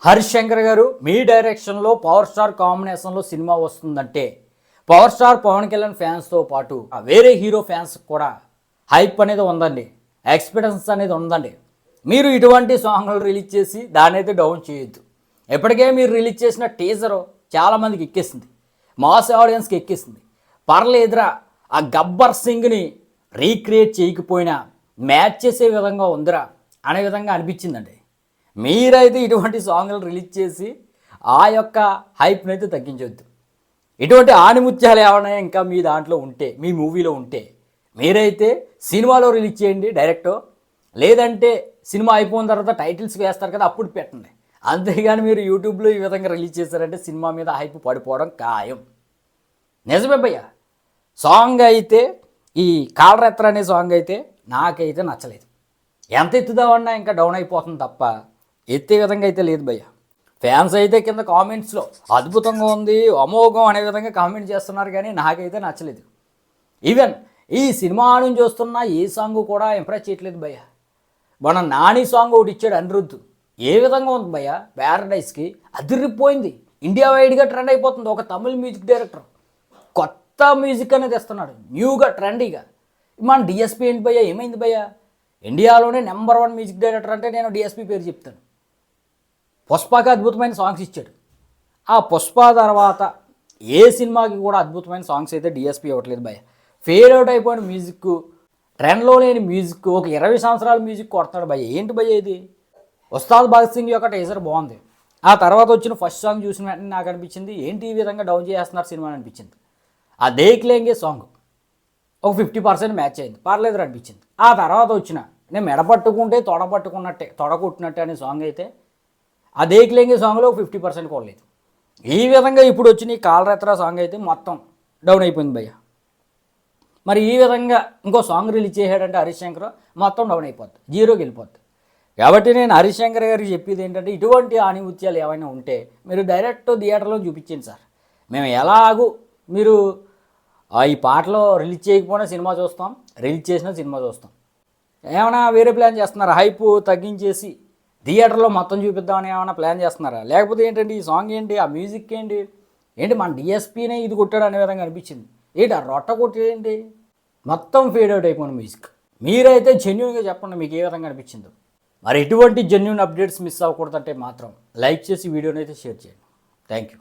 హరీష్ శంకర్ గారు మీ డైరెక్షన్లో power star కాంబినేషన్లో సినిమా వస్తుందంటే పవర్ స్టార్ పవన్ కళ్యాణ్ ఫ్యాన్స్తో పాటు వేరే హీరో ఫ్యాన్స్ కూడా హైప్ అనేది ఉందండి, ఎక్స్పెక్టెన్స్ అనేది ఉందండి. మీరు ఇటువంటి సాంగ్లు రిలీజ్ చేసి దాన్ని అయితే డౌన్ చేయొద్దు. ఎప్పటికే మీరు రిలీజ్ చేసిన టీజర్ చాలామందికి ఎక్కేసింది, మాస్ ఆడియన్స్కి ఎక్కేసింది. పర్లేదురా ఆ గబ్బర్ సింగ్ని రీక్రియేట్ చేయకపోయినా మ్యాచ్ చేసే విధంగా ఉందిరా అనే విధంగా అనిపించిందండి. మీరైతే ఇటువంటి సాంగ్లు రిలీజ్ చేసి ఆ యొక్క హైప్ని అయితే తగ్గించవద్దు. ఇటువంటి ఆణిముత్యాలు ఏమైనా ఇంకా మీ దాంట్లో ఉంటే, మీ మూవీలో ఉంటే మీరైతే సినిమాలో రిలీజ్ చేయండి డైరెక్ట్. లేదంటే సినిమా అయిపోయిన తర్వాత టైటిల్స్ వేస్తారు కదా, అప్పుడు పెట్టండి. అంతేగాని మీరు యూట్యూబ్లో ఈ విధంగా రిలీజ్ చేశారంటే సినిమా మీద హైప్ పడిపోవడం ఖాయం. నిజమే భయ్య. సాంగ్ అయితే ఈ కాలరెత్ర అనే సాంగ్ అయితే నాకైతే నచ్చలేదు. ఎంత ఎత్తుదామన్నా ఇంకా డౌన్ అయిపోతుంది తప్ప ఎత్తే విధంగా అయితే లేదు భయ్య. ఫ్యాన్స్ అయితే కింద కామెంట్స్లో అద్భుతంగా ఉంది, అమోఘం అనే విధంగా కామెంట్ చేస్తున్నారు, కానీ నాకైతే నచ్చలేదు. ఈవెన్ ఈ సినిమా నుంచి వస్తున్న ఏ సాంగ్ కూడా ఇంప్రెస్ చేయట్లేదు భయ్య. మన నాని సాంగ్ ఒకటి ఇచ్చాడు అనిరుద్ధ్, ఏ విధంగా ఉంది భయ్య, ప్యారడైస్కి అదిరిపోయింది. ఇండియా వైడ్గా ట్రెండ్ అయిపోతుంది. ఒక తమిళ మ్యూజిక్ డైరెక్టర్ కొత్త మ్యూజిక్ అనేది ఇస్తున్నాడు, న్యూగా ట్రెండీగా. మన డిఎస్పీ ఏంటి భయ్య, ఏమైంది భయ్య? ఇండియాలోనే నెంబర్ 1 మ్యూజిక్ డైరెక్టర్ అంటే నేను డిఎస్పీ పేరు చెప్తాను. పుష్పకి అద్భుతమైన సాంగ్స్ ఇచ్చాడు. ఆ పుష్ప తర్వాత ఏ సినిమాకి కూడా అద్భుతమైన సాంగ్స్ అయితే డిఎస్పీ ఇవ్వట్లేదు భయ్య. ఫేడ్ అవుట్ అయిపోయిన మ్యూజిక్, ట్రెండ్లో లేని మ్యూజిక్, ఒక 20 సంవత్సరాల మ్యూజిక్ కొడతాడు భయ్య. ఏంటి భయ్య ఇది? ఉస్తాద్ భగత్ సింగ్ యొక్క టీజర్ బాగుంది. ఆ తర్వాత వచ్చిన ఫస్ట్ సాంగ్ చూసిన వెంటనే నాకు అనిపించింది, ఏంటి ఈ విధంగా డౌన్ చేస్తున్నారు సినిమా అనిపించింది. ఆ దేఖ్లేంగే సాంగ్ ఒక 50% మ్యాచ్ అయింది, పర్లేదు అనిపించింది. ఆ తర్వాత వచ్చిన నేను మెడ పట్టుకుంటే తొడ పట్టుకున్నట్టే, తొడ కొట్టినట్టే అనే సాంగ్ అయితే ఆ దేఖ్లేంగే సాంగ్లో 50% కొనలేదు. ఈ విధంగా ఇప్పుడు వచ్చిన ఈ కాలరెత్ర సాంగ్ అయితే మొత్తం డౌన్ అయిపోయింది భయ్య. మరి ఈ విధంగా ఇంకో సాంగ్ రిలీజ్ చేశాడంటే హరీష్ శంకర్ మొత్తం డౌన్ అయిపోద్ది, జీరోకి వెళ్ళిపోద్ది. కాబట్టి నేను హరీష్ శంకర్ గారికి చెప్పేది ఏంటంటే, ఇటువంటి ఆణిముత్యాలు ఏమైనా ఉంటే మీరు డైరెక్ట్ థియేటర్లో చూపించండి సార్. మేము ఎలాగూ మీరు ఈ పాటలో రిలీజ్ చేయకపోయినా సినిమా చూస్తాం, రిలీజ్ చేసినా సినిమా చూస్తాం. ఏమైనా వేరే ప్లాన్ చేస్తున్నారా? హైప్ తగ్గించేసి థియేటర్లో మొత్తం చూపిద్దామని ఏమైనా ప్లాన్ చేస్తున్నారా? లేకపోతే ఏంటంటే ఈ సాంగ్ ఏంటి, ఆ మ్యూజిక్ ఏంటి, మన డిఎస్పీనే ఇది కొట్టాడు అనే విధంగా అనిపించింది. ఏంటి ఆ రొట్ట కొట్టేయండి, మొత్తం ఫేడ్ అవుట్ అయిపోయిన మ్యూజిక్. మీరైతే జెన్యూన్గా చెప్పండి మీకు ఏ విధంగా అనిపించిందో. మరి ఎటువంటి జెన్యూన్ అప్డేట్స్ మిస్ అవ్వకూడదంటే మాత్రం లైక్ చేసి వీడియోని అయితే షేర్ చేయండి. Thank you.